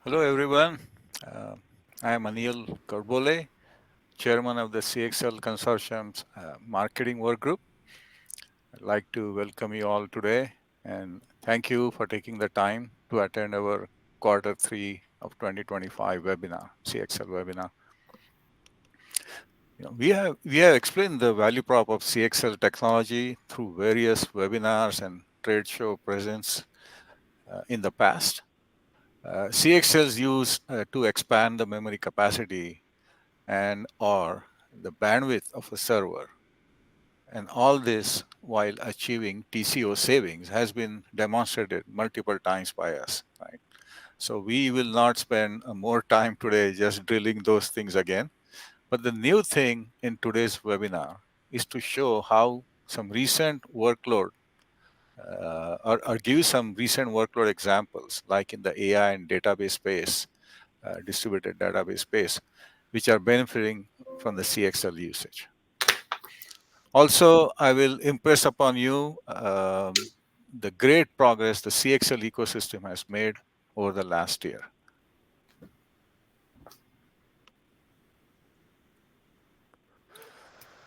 Hello, everyone. Uh, I am Anil Karbole, Chairman of the CXL Consortium's Marketing Work Group. I'd like to welcome you all today and thank you for taking the time to attend our quarter 3 of 2025 webinar, CXL webinar. We have explained the value prop of CXL technology through various webinars and trade show presence in the past. CXL is used to expand the memory capacity and or the bandwidth of a server. And all this while achieving TCO savings has been demonstrated multiple times by us, right? So we will not spend more time today just drilling those things again. But the new thing in today's webinar is to show how some recent workload or give some recent workload examples, like in the AI and database space, distributed database space, which are benefiting from the CXL usage. Also, I will impress upon you the great progress the CXL ecosystem has made over the last year.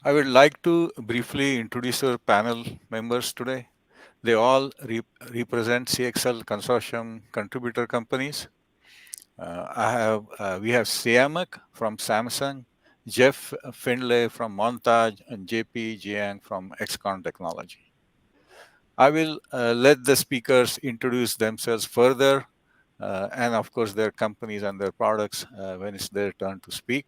I would like to briefly introduce our panel members today. They all represent CXL consortium contributor companies. We have Siamak from Samsung, Jeff Findlay from Montage, and JP Jiang from XCon Technology. I will let the speakers introduce themselves further, and of course their companies and their products when it's their turn to speak.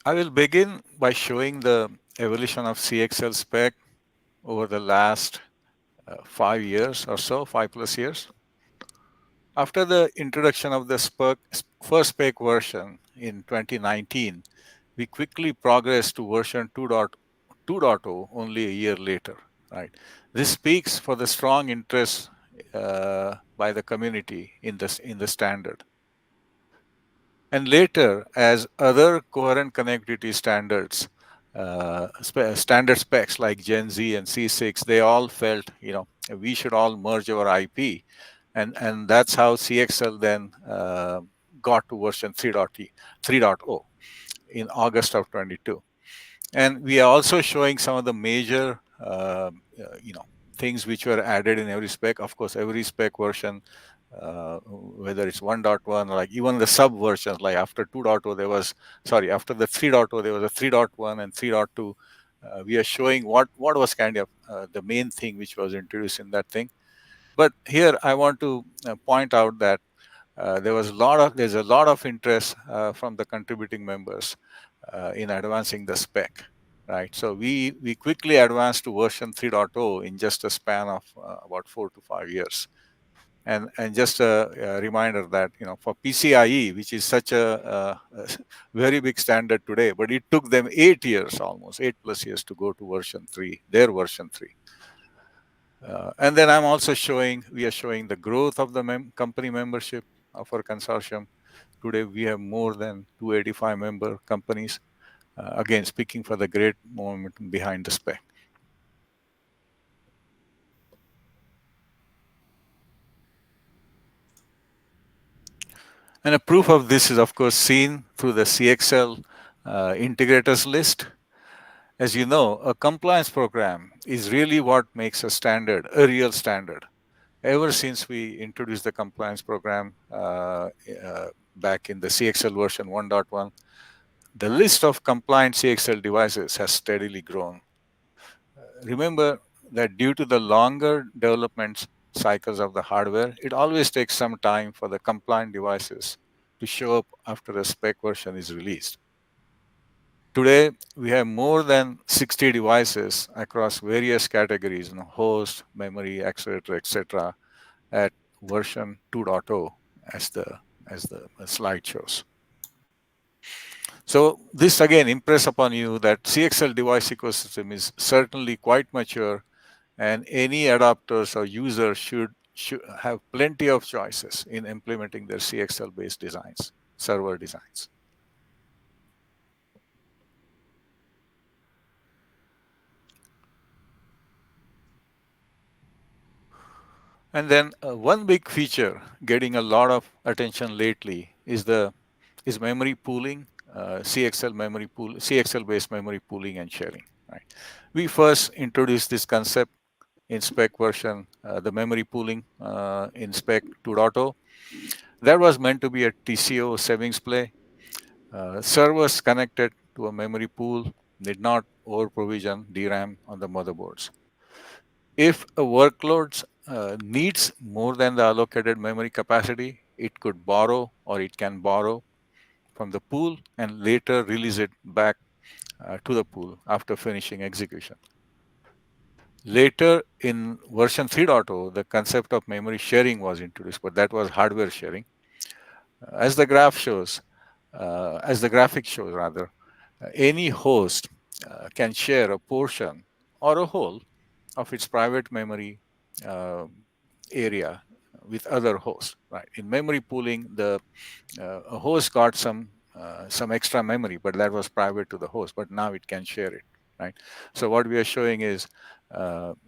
I will begin by showing the evolution of CXL spec over the last 5 years or so, 5+ years. After the introduction of the first spec version in 2019, we quickly progressed to version 2.0 only a year later. Right. This speaks for the strong interest by the community in the standard. And later, as other coherent connectivity standards, standard specs like Gen Z and C6, they all felt, we should all merge our IP, and that's how CXL then got to version 3.0 in August of 22. And we are also showing some of the major, things which were added in every spec. Of course, every spec version, whether it's 1.1, like even the sub versions, like after 2.0, after the 3.0, there was a 3.1 and 3.2. We are showing what was kind of the main thing which was introduced in that thing. But here I want to point out that there's a lot of interest from the contributing members in advancing the spec, right? So we quickly advanced to version 3.0 in just a span of about 4 to 5 years. And just a reminder that for PCIe, which is such a very big standard today, but it took them 8 years, almost 8+ years, to go to version 3, their version 3. And then we are showing the growth of the company membership of our consortium. Today, we have more than 285 member companies, again, speaking for the great momentum behind the spec. And a proof of this is, of course, seen through the CXL integrators list. As you know, a compliance program is really what makes a standard a real standard. Ever since we introduced the compliance program back in the CXL version 1.1, the list of compliant CXL devices has steadily grown. Remember that due to the longer development cycles of the hardware, it always takes some time for the compliant devices to show up after a spec version is released. Today, we have more than 60 devices across various categories, host, memory, accelerator, etc., at version 2.0, as the slide shows. So this again impress upon you that CXL device ecosystem is certainly quite mature, and any adopters or users should have plenty of choices in implementing their CXL based designs, server designs. And then one big feature getting a lot of attention lately is memory pooling, CXL memory pool, CXL based memory pooling and sharing. Right. We first introduced this concept in spec version, the memory pooling in spec 2.0. That was meant to be a TCO savings play. Servers connected to a memory pool need not over provision DRAM on the motherboards. If a workload needs more than the allocated memory capacity, it could borrow or it can borrow from the pool and later release it back to the pool after finishing execution. Later in version 3.0, the concept of memory sharing was introduced, but that was hardware sharing. As the graph shows, as the graphic shows rather, any host can share a portion or a whole of its private memory uh, area with other hosts. Right. In memory pooling, the a host got some extra memory, but that was private to the host. But now it can share it. Right. So what we are showing is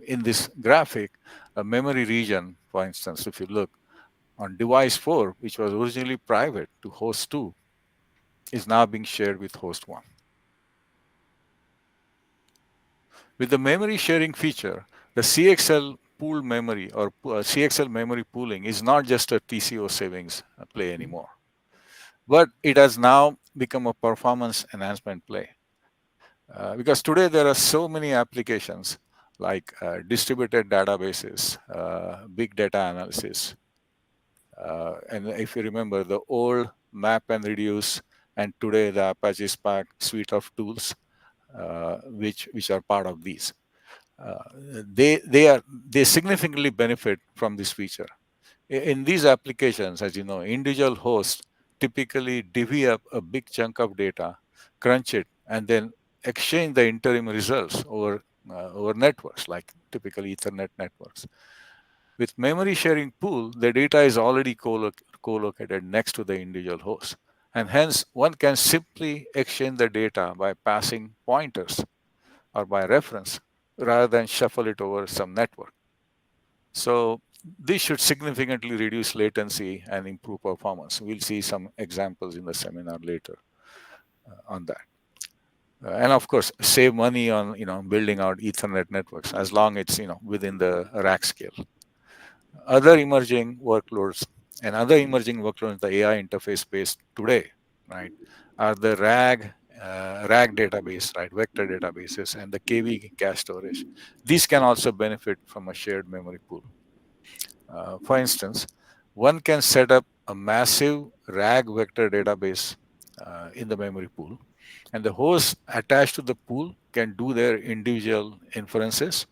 in this graphic, a memory region, for instance, if you look on device 4, which was originally private to host 2, is now being shared with host 1. With the memory sharing feature, the CXL pool memory or CXL memory pooling is not just a TCO savings play anymore, but it has now become a performance enhancement play. Because today there are so many applications like distributed databases, big data analysis. And if you remember the old map and reduce, and today the Apache Spark suite of tools, which are part of these. Uh, they significantly benefit from this feature. In these applications, as you know, individual hosts typically divvy up a big chunk of data, crunch it, and then exchange the interim results over networks like typical Ethernet networks. With memory sharing pool, the data is already co-located next to the individual host, and hence one can simply exchange the data by passing pointers or by reference rather than shuffle it over some network. So this should significantly reduce latency and improve performance. We'll see some examples in the seminar later on that. And of course, save money on building out Ethernet networks as long as it's within the rack scale. Other emerging workloads and other emerging workloads the AI interface space today, right, are the RAG database, right, vector databases, and the KV cache storage. These can also benefit from a shared memory pool. For instance, one can set up a massive RAG vector database in the memory pool, and the hosts attached to the pool can do their individual inferences,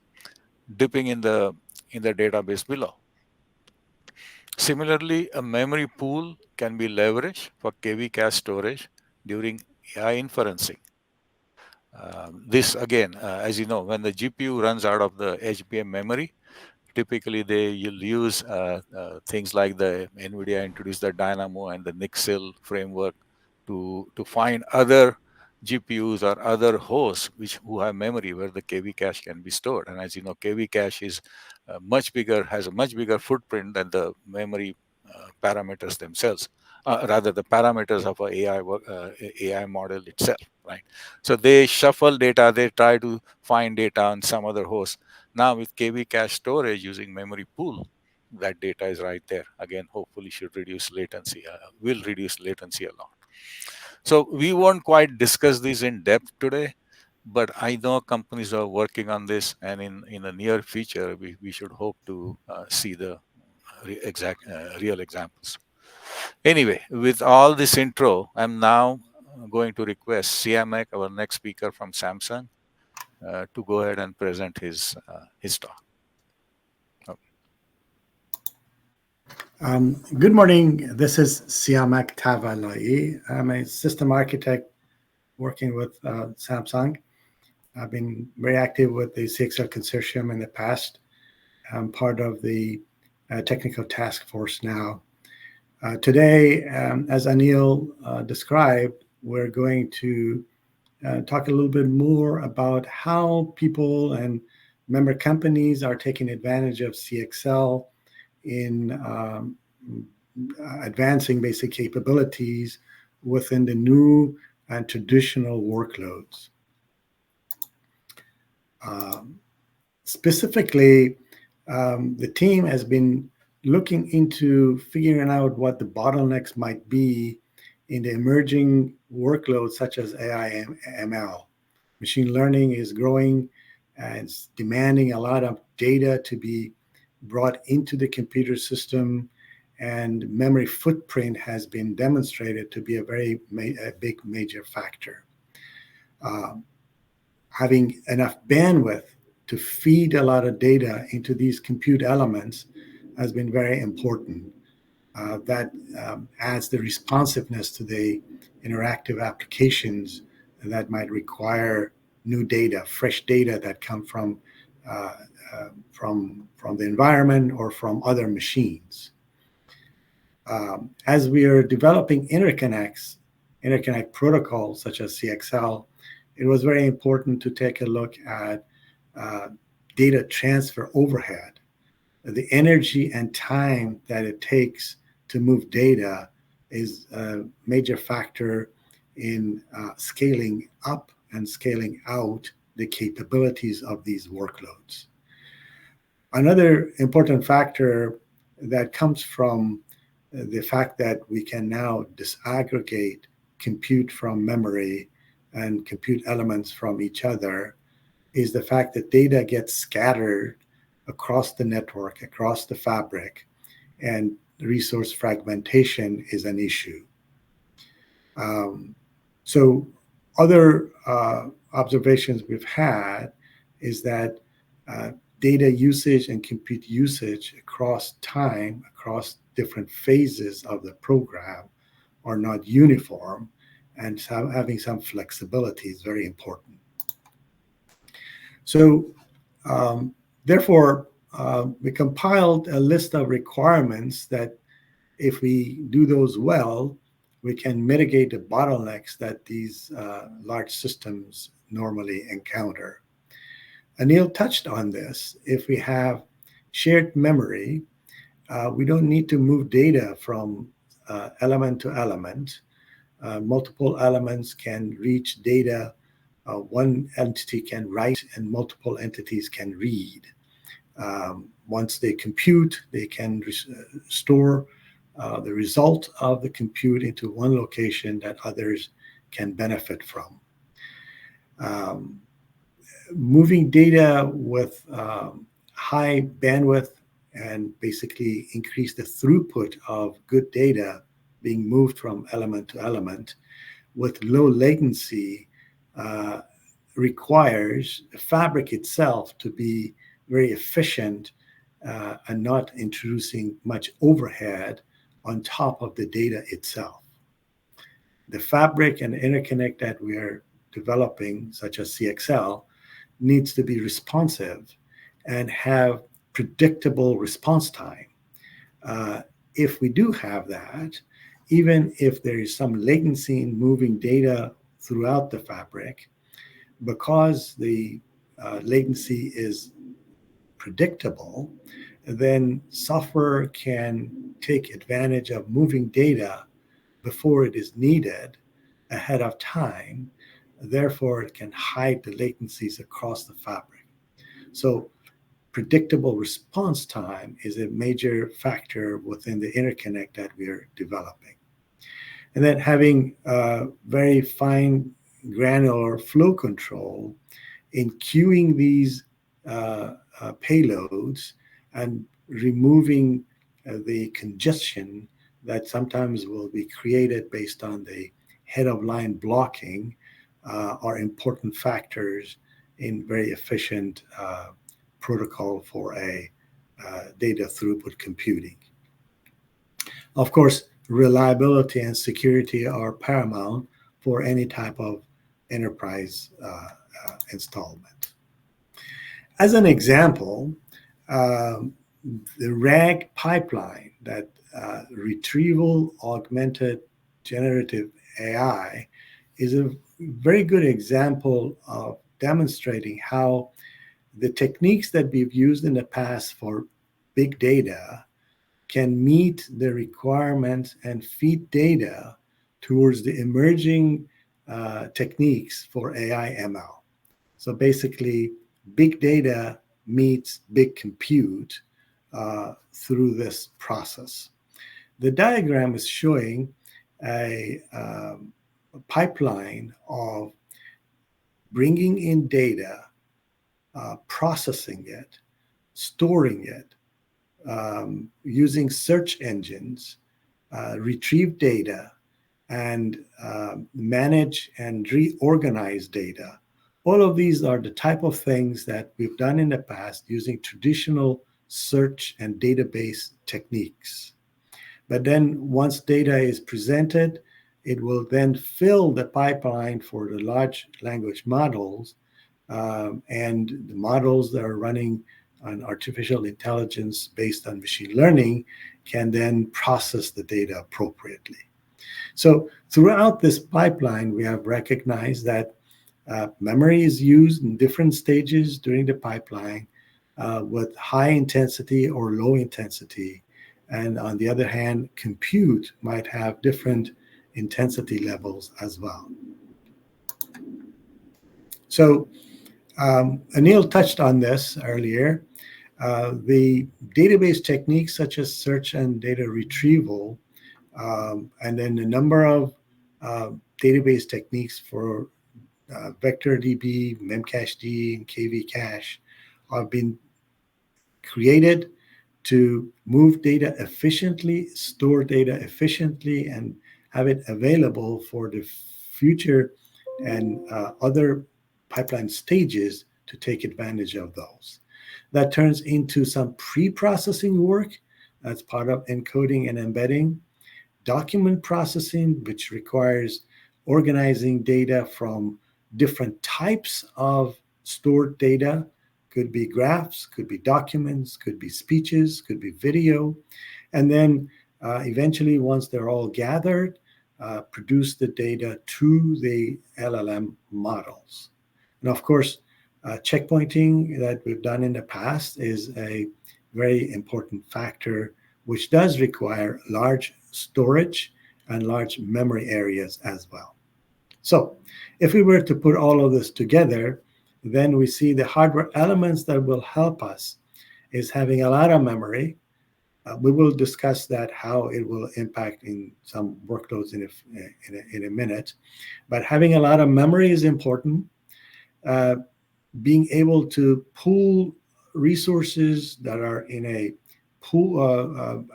dipping in the database below. Similarly, a memory pool can be leveraged for KV cache storage during AI inferencing. This again, as you know, when the GPU runs out of the HBM memory, typically you'll use things like the NVIDIA introduced the Dynamo and the NIXIL framework to find other GPUs or other hosts who have memory where the KV cache can be stored. And as you know, KV cache is has a much bigger footprint than the memory parameters themselves. Rather, the parameters of a AI model itself, right? So they shuffle data, they try to find data on some other host. Now with KV cache storage using memory pool, that data is right there. Again, hopefully should reduce latency, will reduce latency a lot. So we won't quite discuss this in depth today, but I know companies are working on this, and in the near future, we should hope to see the real examples. Anyway, with all this intro, I'm now going to request Siamak, our next speaker from Samsung, to go ahead and present his talk. Oh. Good morning. This is Siamak Tavalai. I'm a system architect working with Samsung. I've been very active with the CXL consortium in the past. I'm part of the technical task force now. Today, as Anil described, we're going to talk a little bit more about how people and member companies are taking advantage of CXL in advancing basic capabilities within the new and traditional workloads. Um, Specifically, the team has been looking into figuring out what the bottlenecks might be in the emerging workloads such as AI and ML. Machine learning is growing and it's demanding a lot of data to be brought into the computer system, and memory footprint has been demonstrated to be a big major factor. Um, Having enough bandwidth to feed a lot of data into these compute elements has been very important. That adds the responsiveness to the interactive applications that might require new data, fresh data that come uh, from the environment or from other machines. As we are developing interconnect protocols such as CXL, it was very important to take a look at uh, data transfer overhead, the energy and time that it takes to move data is a major factor in scaling up and scaling out the capabilities of these workloads. Another important factor that comes from the fact that we can now disaggregate compute from memory and compute elements from each other is the fact that data gets scattered across the network, across the fabric, and resource fragmentation is an issue. Um, so, other observations we've had is that uh, data usage and compute usage across time, across different phases of the program, are not uniform, and so having some flexibility is very important. So, um, therefore, we compiled a list of requirements that, if we do those well, we can mitigate the bottlenecks that these large systems normally encounter. Anil touched on this. If we have shared memory, we don't need to move data from element to element. Multiple elements can reach data. One entity can write and multiple entities can read. Once they compute, they can store the result of the compute into one location that others can benefit from. Um, Moving data with high bandwidth and basically increase the throughput of good data being moved from element to element with low latency uh, requires the fabric itself to be very efficient and not introducing much overhead on top of the data itself. The fabric and interconnect that we are developing, such as CXL, needs to be responsive and have predictable response time. Uh, if we do have that, even if there is some latency in moving data throughout the fabric, because the latency is predictable, then software can take advantage of moving data before it is needed ahead of time. Therefore, it can hide the latencies across the fabric. So, predictable response time is a major factor within the interconnect that we are developing. And then having very fine granular flow control in queuing these payloads and removing the congestion that sometimes will be created based on the head of line blocking are important factors in very efficient protocol for a data throughput computing. Of course, reliability and security are paramount for any type of enterprise installment. As an example, um, the RAG pipeline, that retrieval augmented generative AI, is a very good example of demonstrating how the techniques that we've used in the past for big data can meet the requirements and feed data towards the emerging techniques for AI ML. So basically, big data meets big compute through this process. The diagram is showing a pipeline of bringing in data, processing it, storing it, using search engines, retrieve data, and manage and reorganize data. All of these are the type of things that we've done in the past using traditional search and database techniques. But then once data is presented, it will then fill the pipeline for the large language models, and the models that are running on artificial intelligence based on machine learning can then process the data appropriately. So throughout this pipeline, we have recognized that memory is used in different stages during the pipeline with high intensity or low intensity. And on the other hand, compute might have different intensity levels as well. So Anil touched on this earlier. The database techniques such as search and data retrieval, and then a number of database techniques for vector DB, memcached, and KV cache have been created to move data efficiently, store data efficiently, and have it available for the future and other pipeline stages to take advantage of those. That turns into some pre-processing work that's part of encoding and embedding, document processing, which requires organizing data from different types of stored data. Could be graphs, could be documents, could be speeches, could be video. And then eventually, once they're all gathered, produce the data to the LLM models. And of course, checkpointing that we've done in the past is a very important factor, which does require large storage and large memory areas as well. So if we were to put all of this together, then we see the hardware elements that will help us is having a lot of memory. We will discuss that, how it will impact in some workloads in a minute. But having a lot of memory is important. Being able to pool resources that are in a pool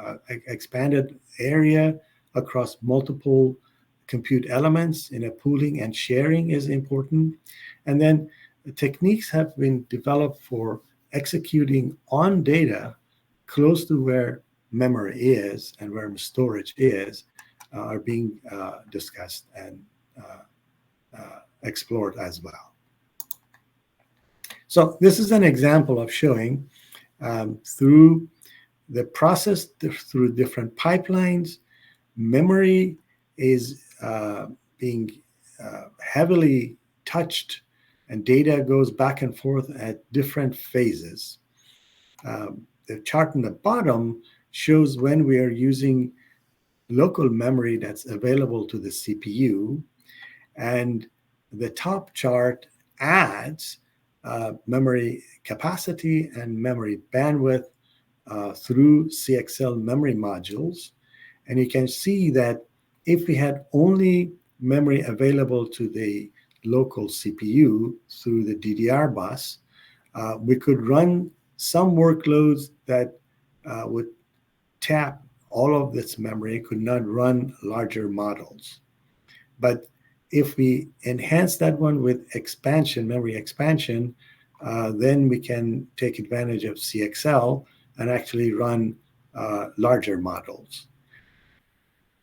expanded area across multiple compute elements in a pooling and sharing is important. And then the techniques have been developed for executing on data close to where memory is and where storage is are being discussed and explored as well. So this is an example of showing through the process, through different pipelines, memory is being heavily touched, and data goes back and forth at different phases. The chart on the bottom shows when we are using local memory that's available to the CPU, and the top chart adds memory capacity and memory bandwidth through CXL memory modules. And you can see that if we had only memory available to the local CPU through the DDR bus, we could run some workloads that would tap all of this memory, could not run larger models. But if we enhance that one with expansion, memory expansion, then we can take advantage of CXL and actually run larger models.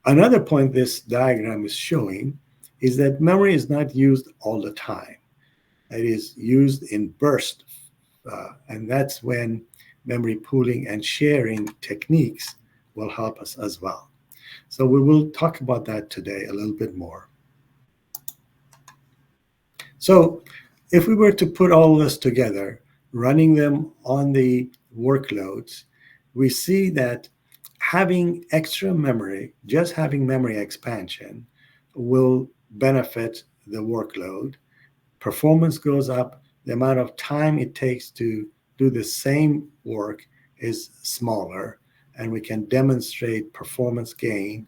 Another point this diagram is showing is that memory is not used all the time. It is used in bursts, and that's when memory pooling and sharing techniques will help us as well. So we will talk about that today a little bit more. So if we were to put all this together, running them on the workloads, we see that having extra memory, just having memory expansion, will benefit the workload. Performance goes up. The amount of time it takes to do the same work is smaller, and we can demonstrate performance gain.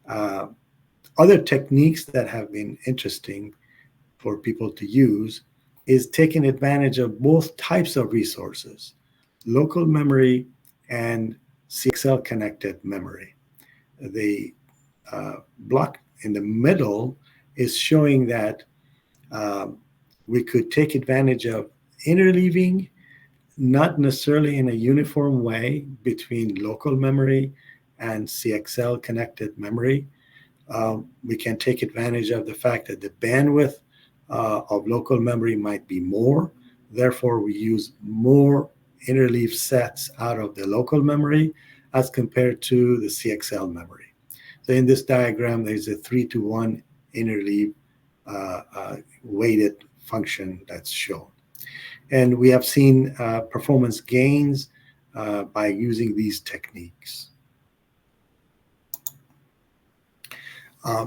Uh, Other techniques that have been interesting for people to use is taking advantage of both types of resources, local memory and CXL connected memory. The block in the middle is showing that um, we could take advantage of interleaving, not necessarily in a uniform way between local memory and CXL connected memory. We can take advantage of the fact that the bandwidth of local memory might be more. Therefore, we use more interleave sets out of the local memory as compared to the CXL memory. So in this diagram, there's a 3-to-1 interleave weighted function that's shown. And we have seen performance gains by using these techniques. Uh,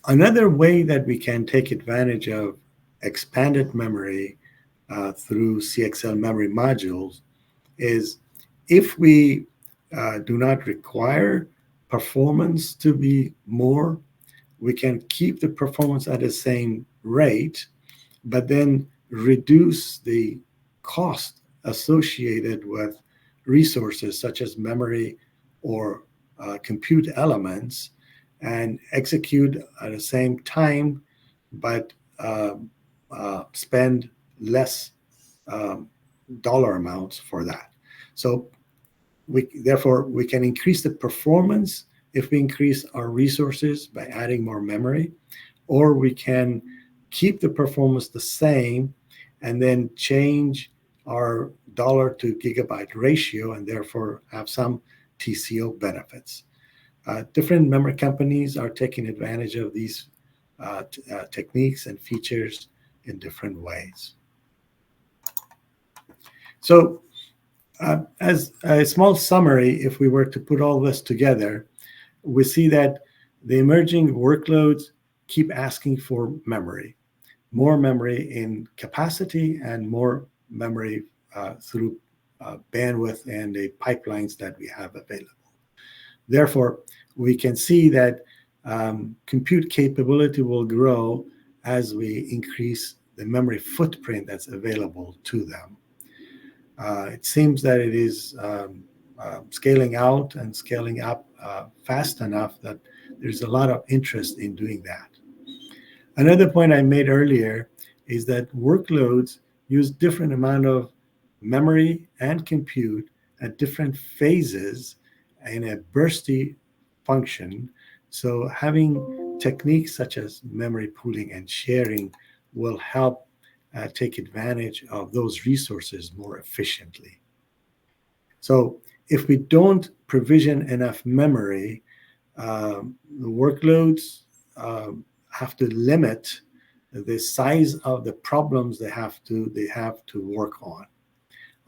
Another way that we can take advantage of expanded memory through CXL memory modules is if we do not require performance to be more, we can keep the performance at the same rate, but then reduce the cost associated with resources such as memory or compute elements and execute at the same time, but spend less um, dollar amounts for that. So therefore, we can increase the performance if we increase our resources by adding more memory, or we can keep the performance the same and then change our dollar to gigabyte ratio and therefore have some TCO benefits. Different memory companies are taking advantage of these techniques and features in different ways. So, as a small summary, if we were to put all this together, we see that the emerging workloads keep asking for memory, more memory in capacity and more memory through bandwidth and the pipelines that we have available. Therefore, we can see that compute capability will grow as we increase the memory footprint that's available to them. It seems that it is scaling out and scaling up fast enough that there's a lot of interest in doing that. Another point I made earlier is that workloads use different amount of memory and compute at different phases in a bursty function. So having techniques such as memory pooling and sharing will help take advantage of those resources more efficiently. So if we don't provision enough memory, the workloads have to limit the size of the problems they have to work on.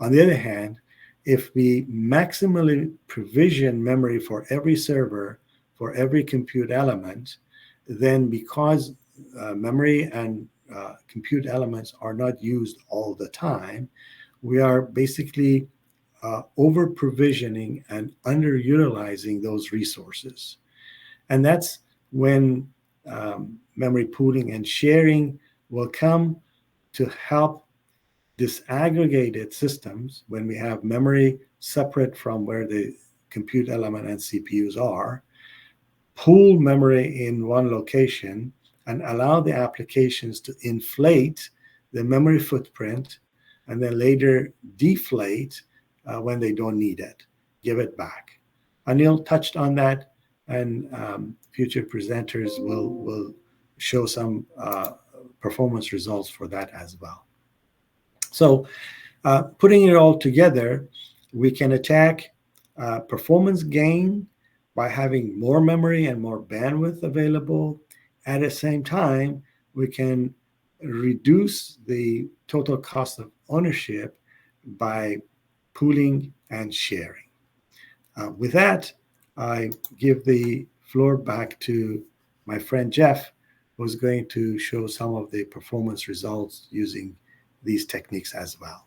On the other hand, if we maximally provision memory for every server, for every compute element, then because memory and compute elements are not used all the time, we are basically over provisioning and underutilizing those resources. And that's when memory pooling and sharing will come to help disaggregated systems when we have memory separate from where the compute element and CPUs are, pool memory in one location, and allow the applications to inflate the memory footprint and then later deflate when they don't need it, give it back. Anil touched on that, and future presenters will show some performance results for that as well. So putting it all together, we can attack performance gain by having more memory and more bandwidth available. At the same time, we can reduce the total cost of ownership by pooling and sharing. With that, I give the floor back to my friend Jeff, who's going to show some of the performance results using these techniques as well.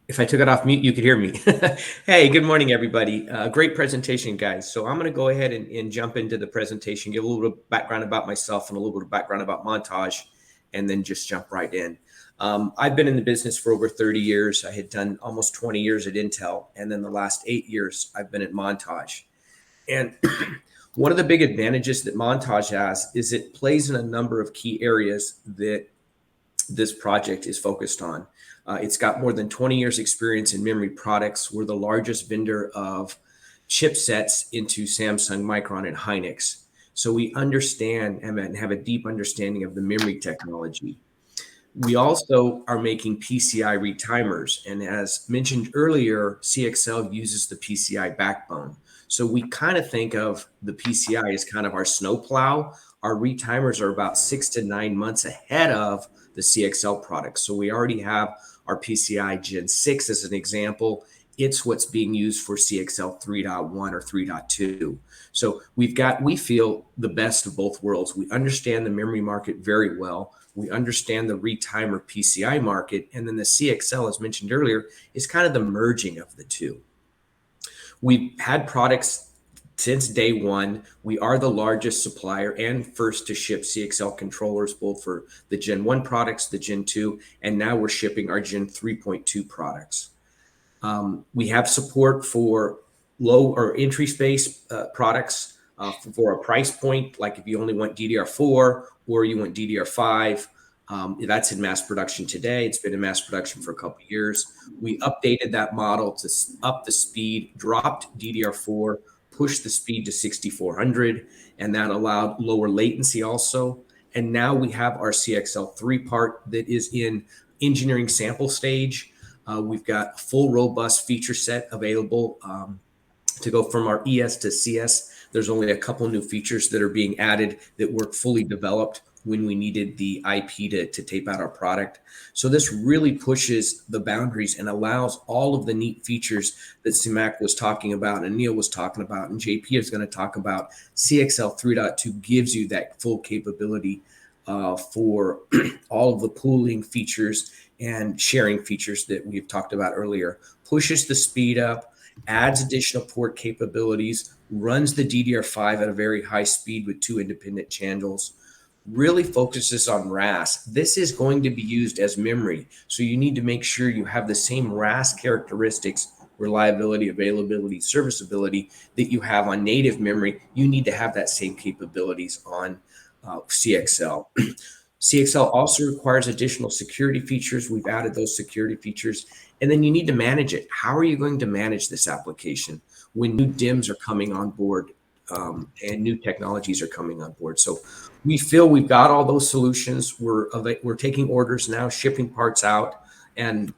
If I took it off mute, you could hear me. Hey, good morning, everybody. Great presentation, guys. So I'm going to go ahead and jump into the presentation, give a little bit of background about myself and a little bit of background about Montage, and then just jump right in. I've been in the business for over 30 years. I had done almost 20 years at Intel, and then the last 8 years I've been at Montage. And one of the big advantages that Montage has is it plays in a number of key areas that this project is focused on. It's got more than 20 years experience in memory products. We're the largest vendor of chipsets into Samsung, Micron, and Hynix. So we understand and have a deep understanding of the memory technology. We also are making PCI retimers. And as mentioned earlier, CXL uses the PCI backbone. So we kind of think of the PCI as kind of our snowplow. Our retimers are about 6 to 9 months ahead of the CXL products. So we already have our PCI Gen 6 as an example. It's what's being used for CXL 3.1 or 3.2. So we feel the best of both worlds. We understand the memory market very well. We understand the retimer PCI market. And then the CXL, as mentioned earlier, is kind of the merging of the two. We've had products since day one. We are the largest supplier and first to ship CXL controllers, both for the Gen 1 products, the Gen 2, and now we're shipping our Gen 3.2 products. We have support for low or entry space products for a price point, like if you only want DDR4 or you want DDR5. That's in mass production today. It's been in mass production for a couple of years. We updated that model to up the speed, dropped DDR4, pushed the speed to 6400, and that allowed lower latency also. And now we have our CXL3 part that is in engineering sample stage. We've got a full robust feature set available to go from our ES to CS. There's only a couple new features that are being added that weren't fully developed when we needed the IP to tape out our product. So this really pushes the boundaries and allows all of the neat features that Siamak was talking about and Neil was talking about and JP is going to talk about. CXL 3.2 gives you that full capability for all of the pooling features and sharing features that we've talked about earlier. Pushes the speed up, adds additional port capabilities, runs the DDR5 at a very high speed with 2 independent channels, really focuses on RAS. This is going to be used as memory, so you need to make sure you have the same RAS characteristics, reliability, availability, serviceability that you have on native memory. You need to have that same capabilities on CXL. CXL also requires additional security features. We've added those security features. And then you need to manage it. How are you going to manage this application when new DIMMs are coming on board and new technologies are coming on board? So we feel we've got all those solutions. We're taking orders now, shipping parts out. And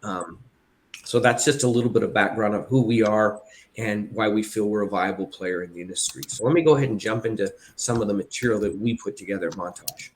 so that's just a little bit of background of who we are and why we feel we're a viable player in the industry. So let me go ahead and jump into some of the material that we put together at Montage.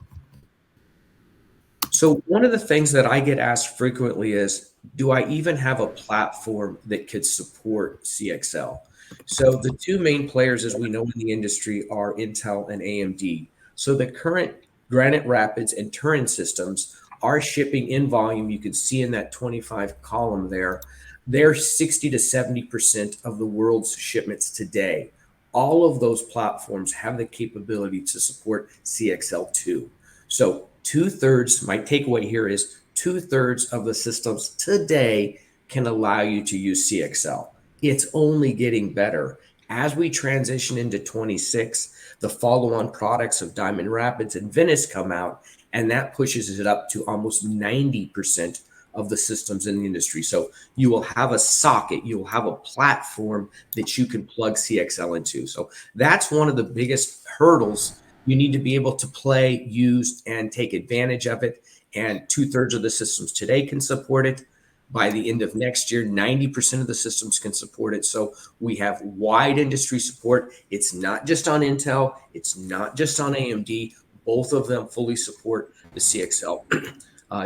So one of the things that I get asked frequently is, do I even have a platform that could support CXL? So the two main players, as we know in the industry, are Intel and AMD. So the current Granite Rapids and Turin systems are shipping in volume. You can see in that 25 column there, they're 60 to 70% of the world's shipments today. All of those platforms have the capability to support CXL2. So 2/3, my takeaway here is 2/3 of the systems today can allow you to use CXL. It's only getting better. As we transition into 26, the follow-on products of Diamond Rapids and Venice come out, and that pushes it up to almost 90% of the systems in the industry. So you will have a socket, you will have a platform that you can plug CXL into. So that's one of the biggest hurdles. You need to be able to play, use, and take advantage of it. And 2/3 of the systems today can support it. By the end of next year, 90% of the systems can support it. So we have wide industry support. It's not just on Intel. It's not just on AMD. Both of them fully support the CXL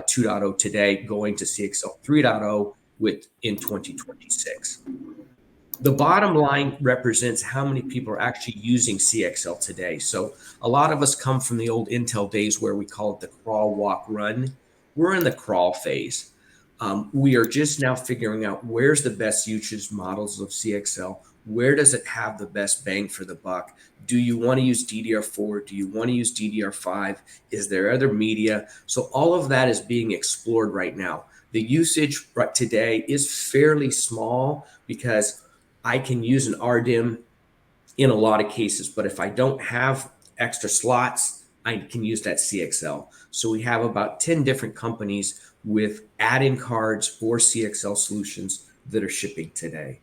2.0 today, going to CXL 3.0 in 2026. The bottom line represents how many people are actually using CXL today. So a lot of us come from the old Intel days where we call it the crawl, walk, run. We're in the crawl phase. We are just now figuring out where's the best usage models of CXL. Where does it have the best bang for the buck? Do you want to use DDR4? Do you want to use DDR5? Is there other media? So all of that is being explored right now. The usage right today is fairly small because I can use an RDIMM in a lot of cases, but if I don't have extra slots, I can use that CXL. So we have about 10 different companies with add-in cards for CXL solutions that are shipping today.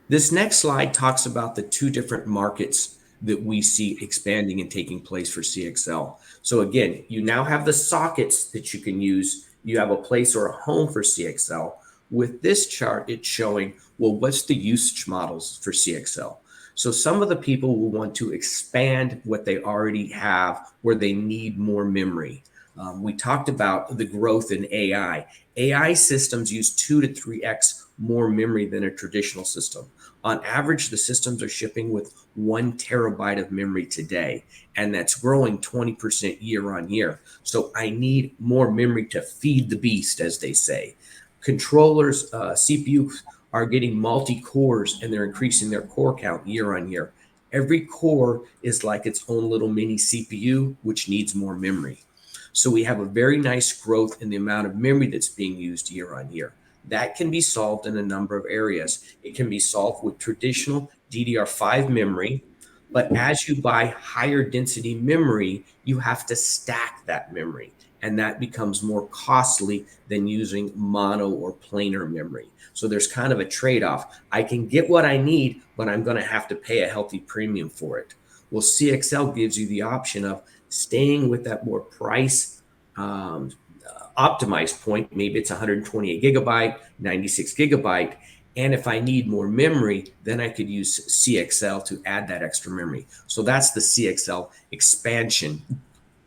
This next slide talks about the two different markets that we see expanding and taking place for CXL. So again, you now have the sockets that you can use. You have a place or a home for CXL. With this chart, it's showing, well, what's the usage models for CXL? So some of the people will want to expand what they already have where they need more memory. We talked about the growth in AI. AI systems use 2 to 3x more memory than a traditional system. On average, the systems are shipping with 1 terabyte of memory today, and that's growing 20% year on year. So I need more memory to feed the beast, as they say. Controllers, CPUs are getting multi-cores, and they're increasing their core count year on year. Every core is like its own little mini CPU, which needs more memory. So we have a very nice growth in the amount of memory that's being used year on year. That can be solved in a number of areas. It can be solved with traditional DDR5 memory, but as you buy higher density memory, you have to stack that memory, and that becomes more costly than using mono or planar memory. So there's kind of a trade-off. I can get what I need, but I'm going to have to pay a healthy premium for it. Well, CXL gives you the option of staying with that more price optimized point. Maybe it's 128 gigabyte, 96 gigabyte. And if I need more memory, then I could use CXL to add that extra memory. So that's the CXL expansion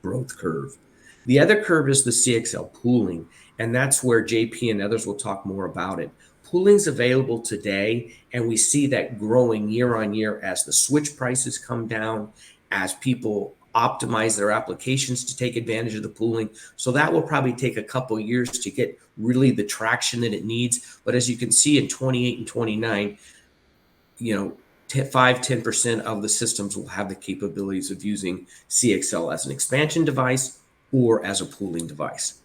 growth curve. The other curve is the CXL pooling, and that's where JP and others will talk more about it. Pooling's available today, and we see that growing year on year as the switch prices come down, as people optimize their applications to take advantage of the pooling. So that will probably take a couple years to get really the traction that it needs. But as you can see in 28 and 29, 5-10% of the systems will have the capabilities of using CXL as an expansion device or as a pooling device.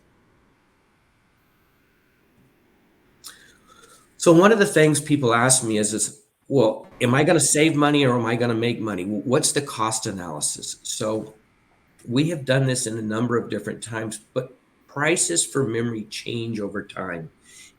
So one of the things people ask me is, well, am I going to save money or am I going to make money? What's the cost analysis? So we have done this in a number of different times, but prices for memory change over time.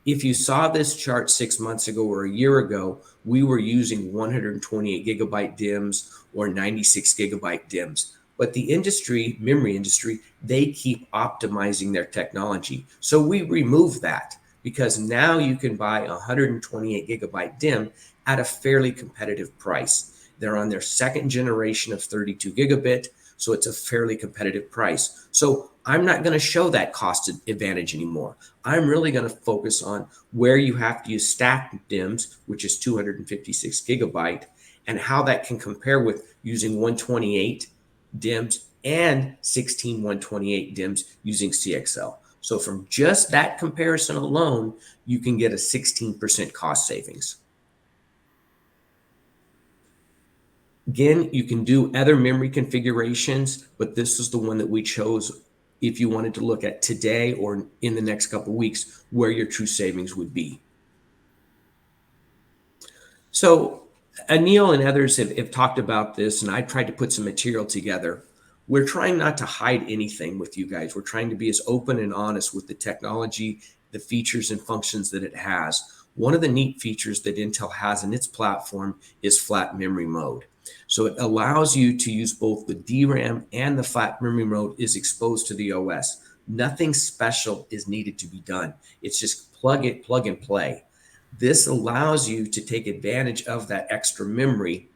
If you saw this chart 6 months ago or a year ago, we were using 128 gigabyte DIMMs or 96 gigabyte DIMMs. But the memory industry, they keep optimizing their technology. So we remove that because now you can buy a 128 gigabyte DIMM at a fairly competitive price. They're on their second generation of 32 gigabit. So it's a fairly competitive price. So I'm not going to show that cost advantage anymore. I'm really going to focus on where you have to use stacked DIMMs, which is 256 gigabyte, and how that can compare with using 128 DIMMs and 16 128 DIMMs using CXL. So from just that comparison alone, you can get a 16% cost savings. Again, you can do other memory configurations, but this is the one that we chose if you wanted to look at today or in the next couple of weeks where your true savings would be. So Anil and others have talked about this, and I tried to put some material together. We're trying not to hide anything with you guys. We're trying to be as open and honest with the technology, the features and functions that it has. One of the neat features that Intel has in its platform is flat memory mode. So it allows you to use both the DRAM and the flat memory mode is exposed to the OS. Nothing special is needed to be done. It's just plug and play. This allows you to take advantage of that extra memory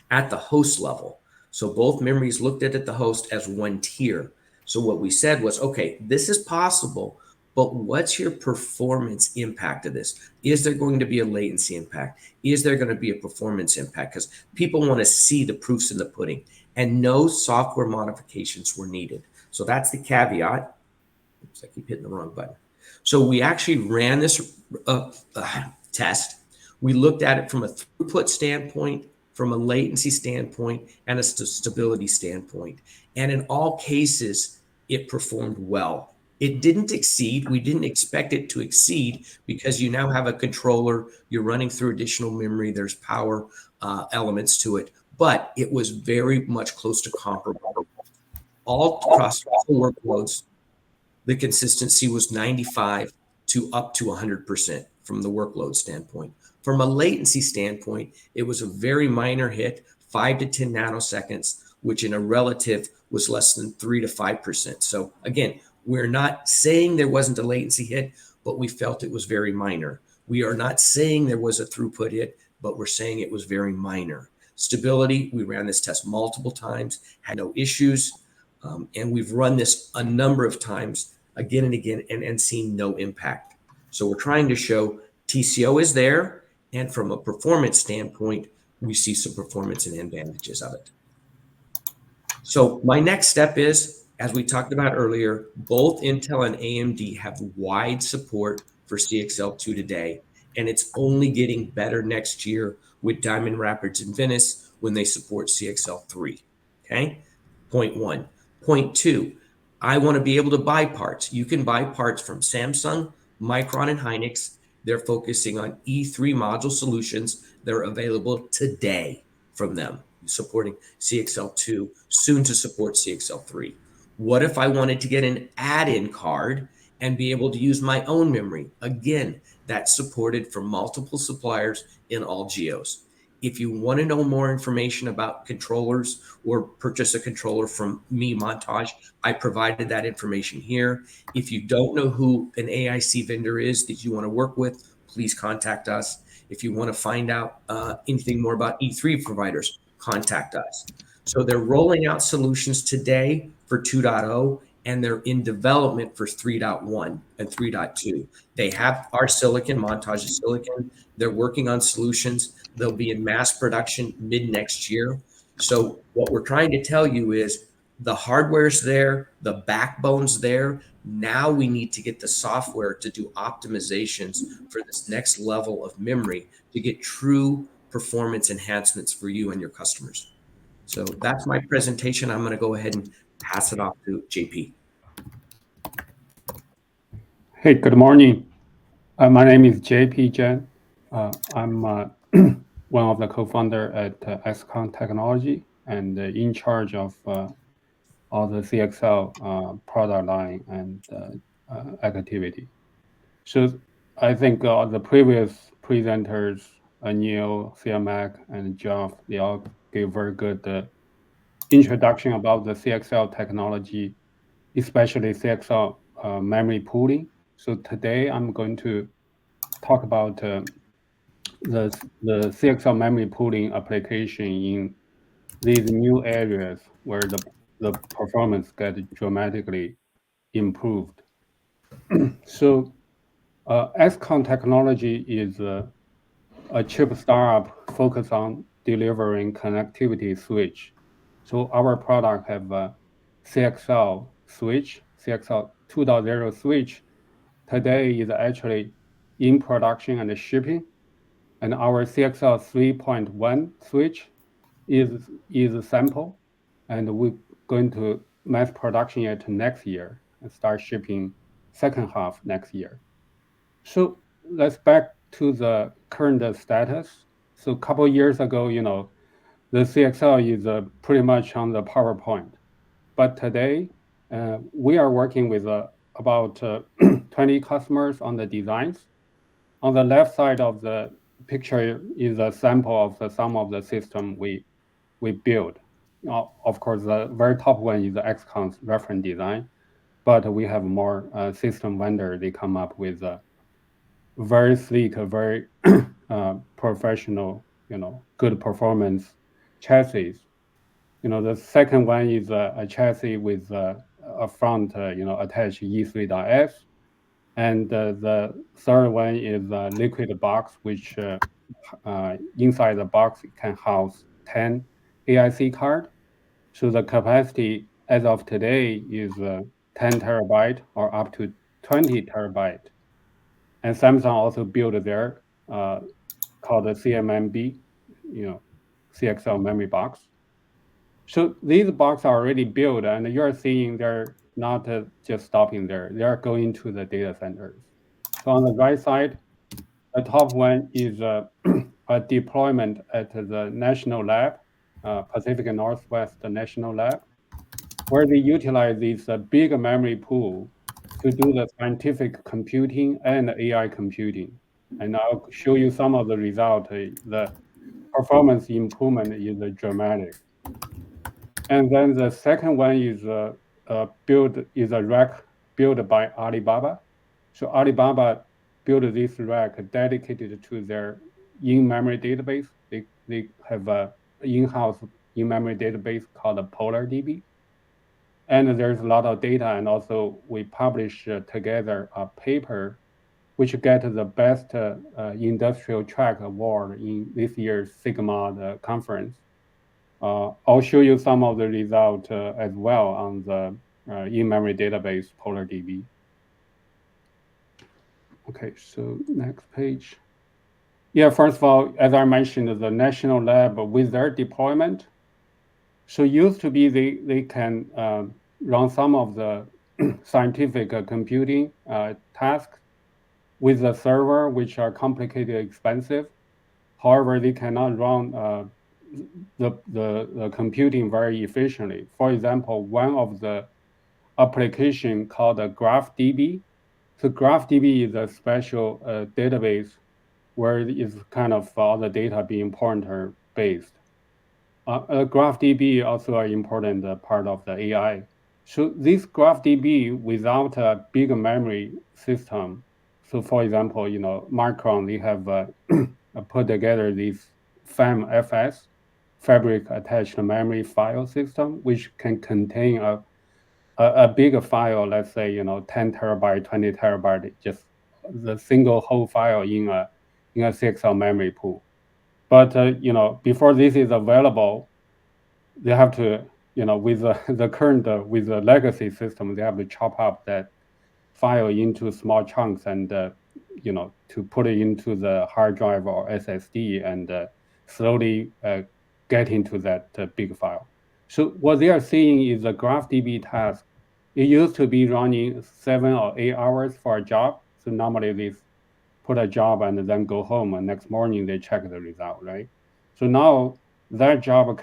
at the host level. So both memories looked at the host as one tier. So what we said was, okay, this is possible, but what's your performance impact of this? Is there going to be a latency impact? Is there going to be a performance impact? Because people want to see the proofs in the pudding, and no software modifications were needed. So that's the caveat. Oops, I keep hitting the wrong button. So we actually ran this test. We looked at it from a throughput standpoint, from a latency standpoint, and a stability standpoint. And in all cases, it performed well. It didn't exceed. We didn't expect it to exceed because you now have a controller. You're running through additional memory. There's power elements to it. But it was very much close to comparable. All across all workloads, the consistency was 95 to up to 100% from the workload standpoint. From a latency standpoint, it was a very minor hit, 5 to 10 nanoseconds, which in a relative was less than 3 to 5%. So again, we're not saying there wasn't a latency hit, but we felt it was very minor. We are not saying there was a throughput hit, but we're saying it was very minor. Stability, we ran this test multiple times, had no issues. And we've run this a number of times again and again and seen no impact. So we're trying to show TCO is there, and from a performance standpoint, we see some performance and advantages of it. So my next step is, as we talked about earlier, both Intel and AMD have wide support for CXL2 today, and it's only getting better next year with Diamond Rapids and Venice when they support CXL3. Okay, point one. Point two, I want to be able to buy parts. You can buy parts from Samsung, Micron, and Hynix. They're focusing on E3 module solutions. They're available today from them, supporting CXL2, soon to support CXL3. What if I wanted to get an add-in card and be able to use my own memory? Again, that's supported from multiple suppliers in all geos. If you want to know more information about controllers or purchase a controller from me, Montage, I provided that information here. If you don't know who an AIC vendor is that you want to work with, please contact us. If you want to find out anything more about E3 providers, contact us. So they're rolling out solutions today for 2.0, and they're in development for 3.1 and 3.2. They have our silicon, Montage's silicon. They're working on solutions. They'll be in mass production mid next year. So what we're trying to tell you is the hardware's there, the backbone's there. Now we need to get the software to do optimizations for this next level of memory to get true performance enhancements for you and your customers. So that's my presentation. I'm going to go ahead and pass it off to JP. Hey, good morning. My name is JP Jen. I'm one of the co-founder at XCon Technology and in charge of all the CXL product line and activity. So I think the previous presenters, Neil, Siamak, and Jeff, they all gave very good introduction about the CXL technology, especially CXL memory pooling. So today I'm going to talk about the CXL memory pooling application in these new areas where the performance get dramatically improved. So XCon Technology is a chip startup focused on delivering connectivity switch. So our product have a CXL switch, CXL 2.0 switch today is actually in production and shipping. And our CXL 3.1 switch is a sample, and we're going to mass production it next year and start shipping second half next year. So let's back to the current status. So a couple years ago, the CXL is pretty much on the PowerPoint. But today, we are working with about 20 customers on the designs. On the left side of the picture is a sample of some of the system we build. Of course, the very top one is the XCon's reference design, but we have more system vendor. They come up with a very sleek, very professional, good performance chassis. The second one is a chassis with upfront, attach E3.S. And the third one is a liquid box, which inside the box can house 10 AIC card. So the capacity as of today is 10 terabyte or up to 20 terabyte. And Samsung also built their called the CMMB, CXL memory box. So these boxes are already built, and you're seeing they're not just stopping there. They are going to the data centers. So on the right side, the top one is a deployment at the National Lab, Pacific Northwest National Lab, where they utilize this big memory pool to do the scientific computing and AI computing. And I'll show you some of the result. The performance improvement is dramatic. And then the second one is a rack built by Alibaba. So Alibaba built this rack dedicated to their in-memory database. They have a in-house in-memory database called PolarDB. And there's a lot of data, and also we publish together a paper which get the best industrial track award in this year's Sigma conference. I'll show you some of the result as well on the in-memory database PolarDB. Okay, so next page. Yeah, first of all, as I mentioned, the National Lab with their deployment. So used to be they can run some of the scientific computing tasks with the server, which are complicated, expensive. However, they cannot run the computing very efficiently. For example, one of the application called GraphDB. So GraphDB is a special database where it's kind of all the data being pointer based. GraphDB also an important part of the AI. So this GraphDB without a big memory system. So for example, Micron, they have put together this FAMFS, fabric attached memory file system, which can contain a bigger file, let's say 10 terabyte, 20 terabyte, just the single whole file in a CXL memory pool. But before this is available, they have to with the current with the legacy system, they have to chop up that file into small chunks and to put it into the hard drive or SSD and slowly get into that big file. So what they are seeing is a GraphDB task. It used to be running 7 or 8 hours for a job. So normally they put a job and then go home, and next morning they check the result, right? So now that job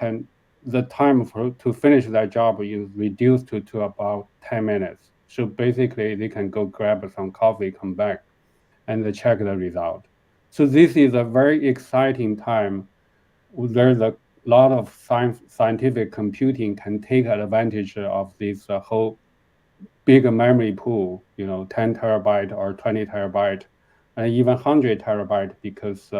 the time to finish that job is reduced to about 10 minutes. So basically they can go grab some coffee, come back, and check the result. So this is a very exciting time. There's a lot of scientific computing can take advantage of this whole big memory pool, 10 terabyte or 20 terabyte, and even 100 terabyte, because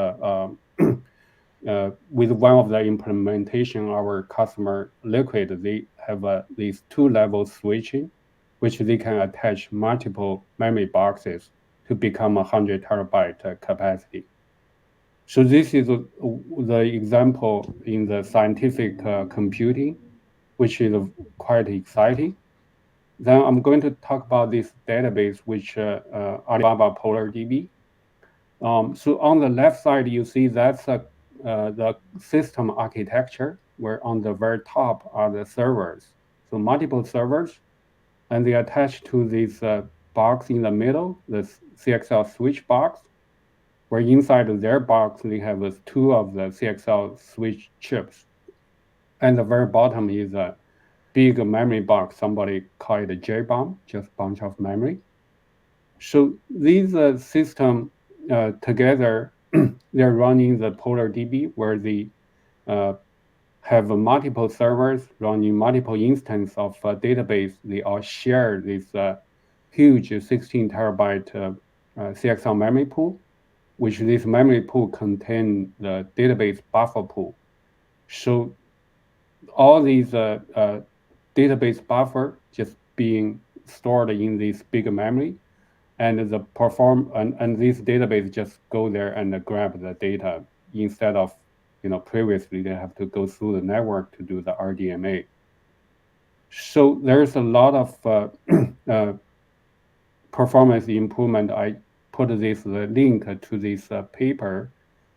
with one of the implementation, our customer Liquid, they have these two-level switching, which they can attach multiple memory boxes to become 100 terabyte capacity. So this is the example in the scientific computing, which is quite exciting. Then I'm going to talk about this database, which Alibaba PolarDB. So on the left side, you see that's the system architecture, where on the very top are the servers. So multiple servers, and they attach to this box in the middle, the CXL switch box, where inside of their box, they have two of the CXL switch chips. And the very bottom is a big memory box. Somebody call it a J-bomb, just bunch of memory. So these system together, they're running the PolarDB, where they have multiple servers running multiple instances of a database. They all share this huge 16 terabyte CXL memory pool, which this memory pool contain the database buffer pool. So all these database buffer just being stored in this big memory, and and this database just go there and grab the data instead of, previously they have to go through the network to do the RDMA. So there's a lot of performance improvement. I put this link to this paper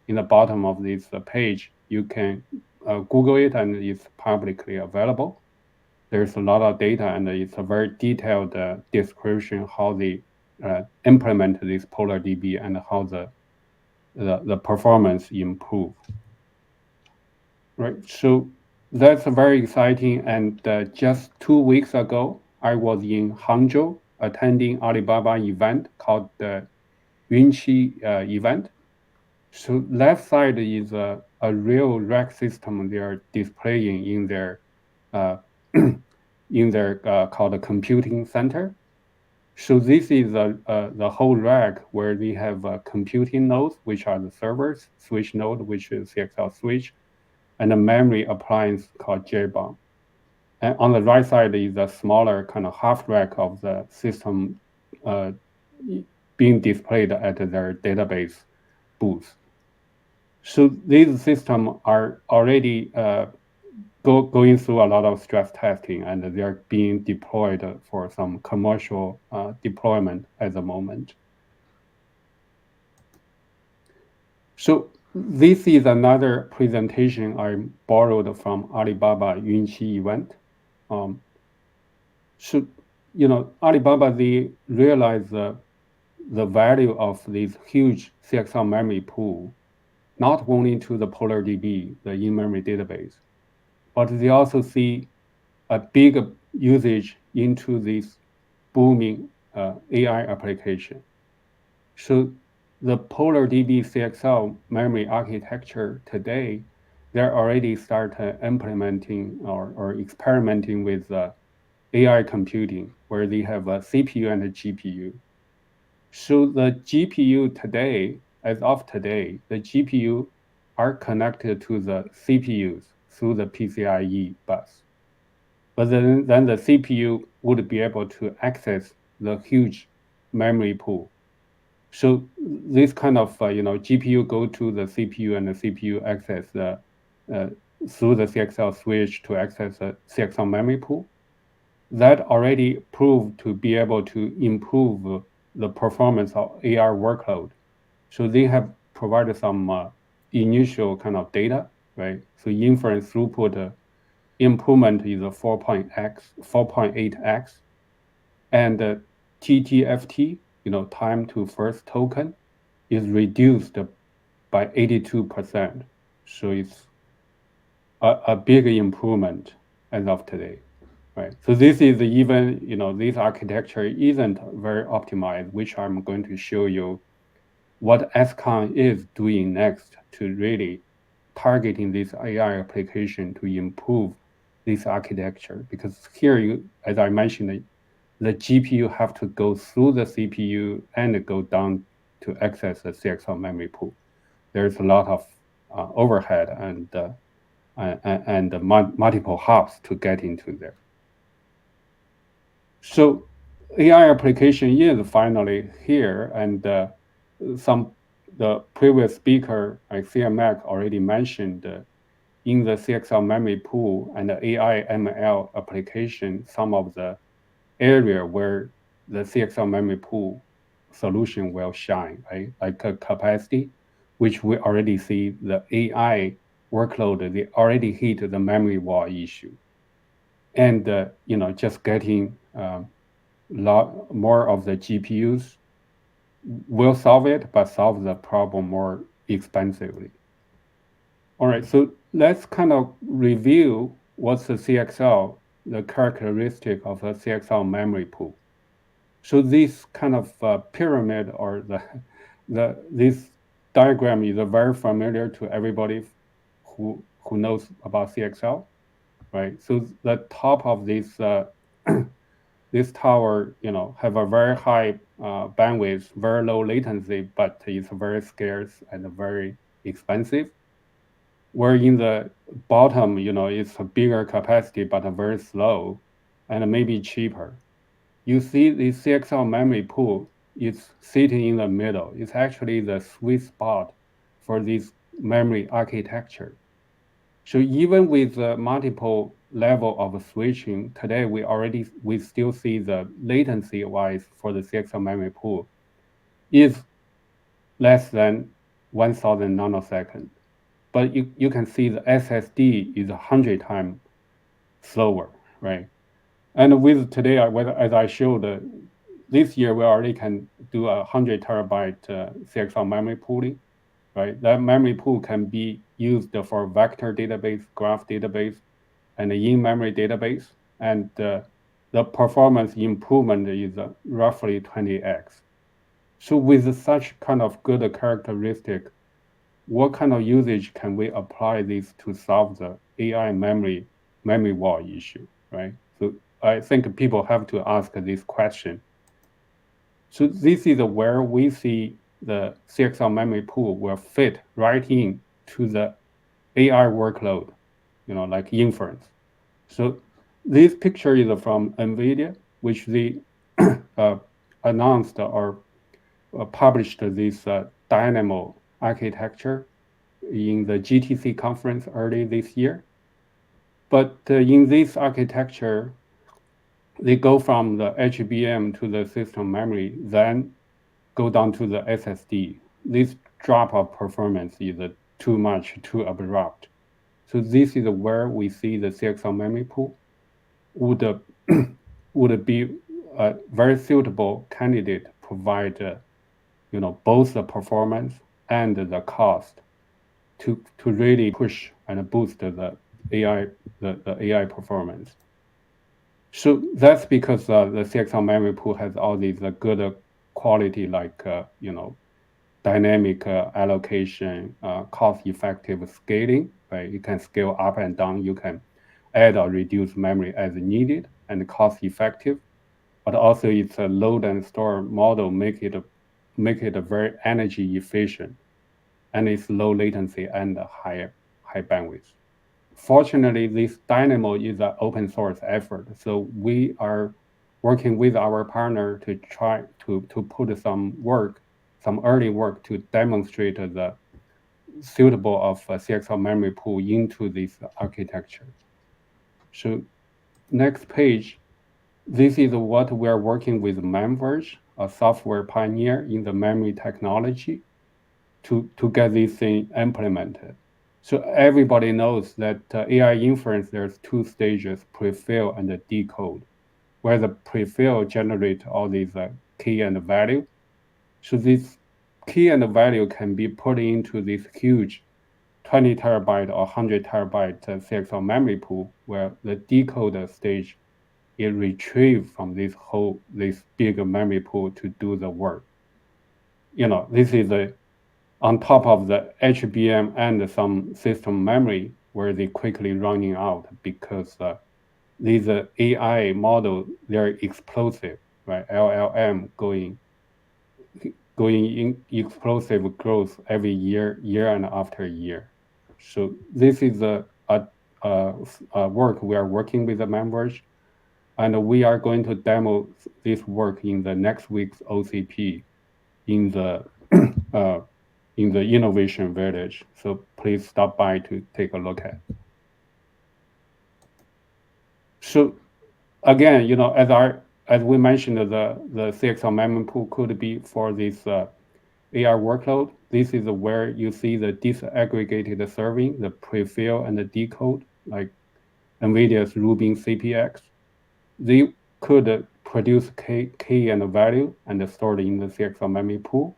in the bottom of this page. You can Google it, and it's publicly available. There's a lot of data, and it's a very detailed description how they implement this PolarDB and how the performance improve. Right. So that's very exciting. And just 2 weeks ago, I was in Hangzhou attending Alibaba event called the Yunqi event. So left side is a real rack system they are displaying in their called a computing center. So this is the whole rack where they have computing nodes, which are the servers, switch node, which is CXL switch, and a memory appliance called JBOM. And on the right side is a smaller kind of half rack of the system being displayed at their database booth. So these systems are already going through a lot of stress testing, and they're being deployed for some commercial deployment at the moment. So this is another presentation I borrowed from Alibaba Yunqi event. So, Alibaba, they realize the value of this huge CXL memory pool, not only to the PolarDB, the in-memory database, but they also see a big usage into this booming AI application. So the PolarDB CXL memory architecture today, they're already started implementing or experimenting with AI computing, where they have a CPU and a GPU. So the GPU today, as of today, the GPU are connected to the CPUs through the PCIe bus. But then the CPU would be able to access the huge memory pool. So this kind of GPU go to the CPU, and the CPU access through the CXL switch to access the CXL memory pool. That already proved to be able to improve the performance of AR workload. So they have provided some initial kind of data, right? So inference throughput improvement is a 4.8x, and TTFT, time to first token, is reduced by 82%. So it's a big improvement as of today. Right. So this is even, this architecture isn't very optimized, which I'm going to show you what SCON is doing next to really targeting this AI application to improve this architecture. Because here, as I mentioned, the GPU have to go through the CPU and go down to access the CXL memory pool. There's a lot of overhead and multiple hops to get into there. So AI application is finally here, and the previous speaker, like CMAC, already mentioned in the CXL memory pool and the AI ML application, some of the area where the CXL memory pool solution will shine, right? Like capacity, which we already see the AI workload, they already hit the memory wall issue. And, just getting lot more of the GPUs will solve it, but solve the problem more expensively. All right, so let's kind of review what's the CXL, the characteristic of a CXL memory pool. So this kind of pyramid, or this diagram is very familiar to everybody who knows about CXL, right? So the top of this this tower, have a very high bandwidth, very low latency, but it's very scarce and very expensive. Where in the bottom, it's a bigger capacity, but very slow and maybe cheaper. you see the CXL memory pool is sitting in the middle. It's actually the sweet spot for this memory architecture. So even with the multiple level of switching, today we still see the latency wise for the CXL memory pool is less than 1,000 nanosecond. But you can see the SSD is 100 times slower, right? And with today, as I showed, this year we already can do 100 terabyte CXL memory pooling, right? That memory pool can be used for vector database, graph database, and in-memory database. And the performance improvement is roughly 20x. So with such kind of good characteristic, what kind of usage can we apply this to solve the AI memory wall issue, right? So I think people have to ask this question. So this is where we see the CXL memory pool will fit right in to the AI workload, like inference. So this picture is from NVIDIA, which they announced or published this Dynamo architecture in the GTC conference early this year. But in this architecture, they go from the HBM to the system memory, then go down to the SSD. This drop of performance is too much, too abrupt. So this is where we see the CXL memory pool would be a very suitable candidate to provide, both the performance and the cost to really push and boost the AI performance. So that's because the CXL memory pool has all these good quality like dynamic allocation, cost-effective scaling, right? You can scale up and down. You can add or reduce memory as needed and cost-effective. But also, it's a load and store model make it very energy efficient, and it's low latency and high bandwidth. Fortunately, this Dynamo is an open source effort, so we are working with our partner to try to put some early work to demonstrate the suitable of CXL memory pool into this architecture. So next page, this is what we are working with Memverge, a software pioneer in the memory technology, to get this thing implemented. So everybody knows that AI inference, there's two stages, prefill and decode, where the prefill generate all these key and value. So this key and value can be put into this huge 20 terabyte or 100 terabyte CXL memory pool, where the decode stage is retrieved from this big memory pool to do the work. This is on top of the HBM and some system memory where they quickly running out because these AI model, they're explosive, right? LLM going in explosive growth every year and after year. So this is a work we are working with the Memverge, and we are going to demo this work in the next week's OCP in the Innovation Village. So please stop by to take a look at. So again, as we mentioned, the CXL memory pool could be for this AI workload. This is where you see the disaggregated serving, the prefill and the decode, like NVIDIA's Rubin CPX. They could produce key and value and store it in the CXL memory pool,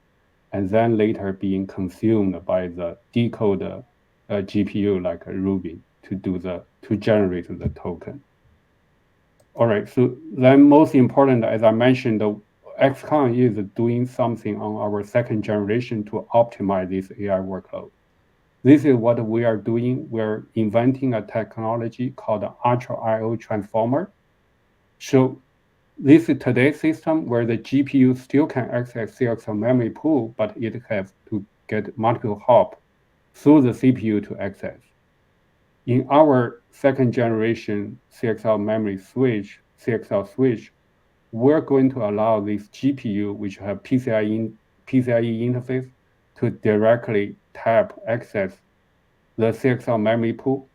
and then later being consumed by the decode GPU like Rubin to generate the token. All right, so then most important, as I mentioned, the XCON is doing something on our second generation to optimize this AI workload. This is what we are doing. We're inventing a technology called Ultra I/O Transformer. So this is today's system where the GPU still can access CXL memory pool, but it has to get multiple hop through the CPU to access. In our second generation CXL switch, we're going to allow this GPU, which have PCIe interface, to directly access the CXL memory pool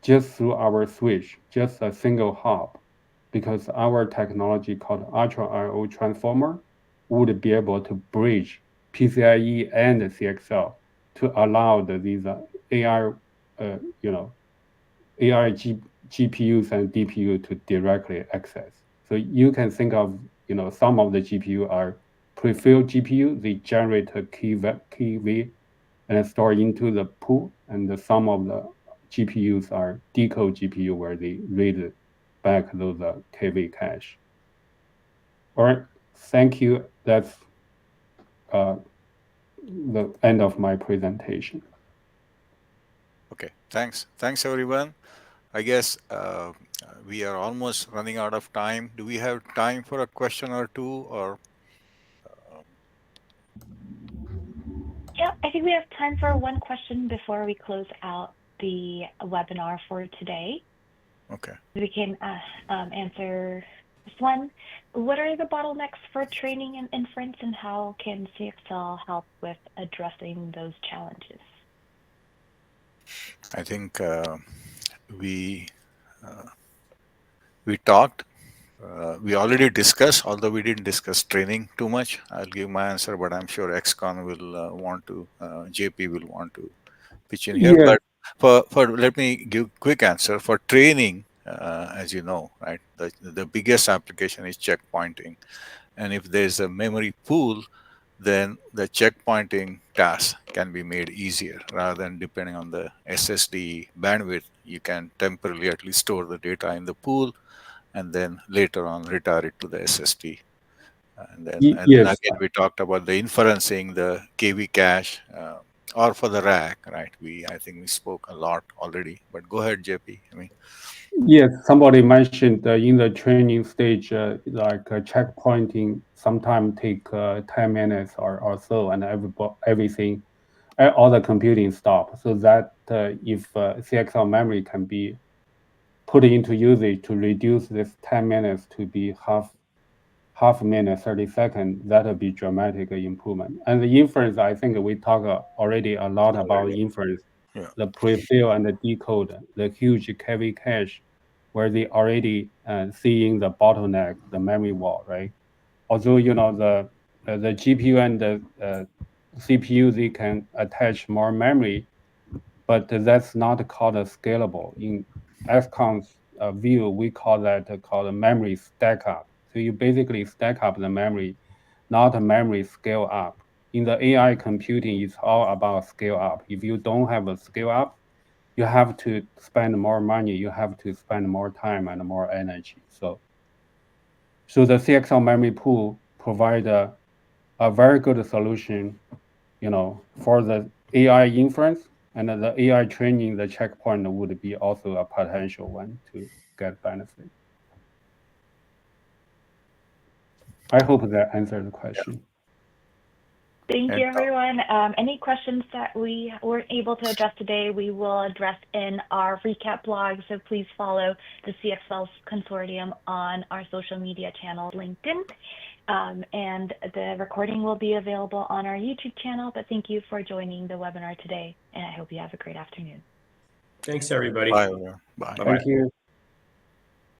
just through our switch, just a single hop, because our technology called Ultra I/O transformer would be able to bridge PCIe and CXL to allow these AI, AI GPUs and DPU to directly access. So you can think of, some of the GPU are pre-filled GPU. They generate a key V and store into the pool, and some of the GPUs are decode GPU where they read back those KV cache. All right, thank you. That's the end of my presentation. Okay, thanks everyone. I guess we are almost running out of time. Do we have time for a question or two, or? Yeah, I think we have time for one question before we close out the webinar for today. Okay. We can answer this one. What are the bottlenecks for training and inference, and how can CXL help with addressing those challenges? I think we talked. We already discussed, although we didn't discuss training too much. I'll give my answer, but I'm sure XCon will want to, JP will want to pitch in here. Yeah. But let me give quick answer. For training, as you know, right, the biggest application is checkpointing. And if there's a memory pool, then the checkpointing task can be made easier rather than depending on the SSD bandwidth. You can temporarily at least store the data in the pool and then later on retire it to the SSD. And then Yes. again, we talked about the inferencing, the KV cache, or for the rack, right? I think we spoke a lot already, but go ahead, JP. Yes, somebody mentioned in the training stage, like checkpointing sometimes take 10 minutes or so, and everything, all the computing stop. So that if CXL memory can be put into usage to reduce this 10 minutes to be half a minute, 30 seconds, that would be dramatic improvement. And the inference, I think we talk already a lot about inference, the prefill and the decode, the huge KV cache, where they already seeing the bottleneck, the memory wall, right? Although, the GPU and the CPU, they can attach more memory, but that's not called a scalable. In XCon's view, we call that called a memory stack up. So you basically stack up the memory, not a memory scale up. In the AI computing, it's all about scale up. If you don't have a scale up, you have to spend more money, you have to spend more time and more energy. So the CXL memory pool provide a very good solution, for the AI inference, and the AI training, the checkpoint would be also a potential one to get benefit. I hope that answered the question. Thank you, everyone. Any questions that we weren't able to address today, we will address in our recap blog. So please follow the CXL Consortium on our social media channel, LinkedIn. And the recording will be available on our YouTube channel. But thank you for joining the webinar today, and I hope you have a great afternoon. Thanks, everybody. Bye. Bye. Thank you.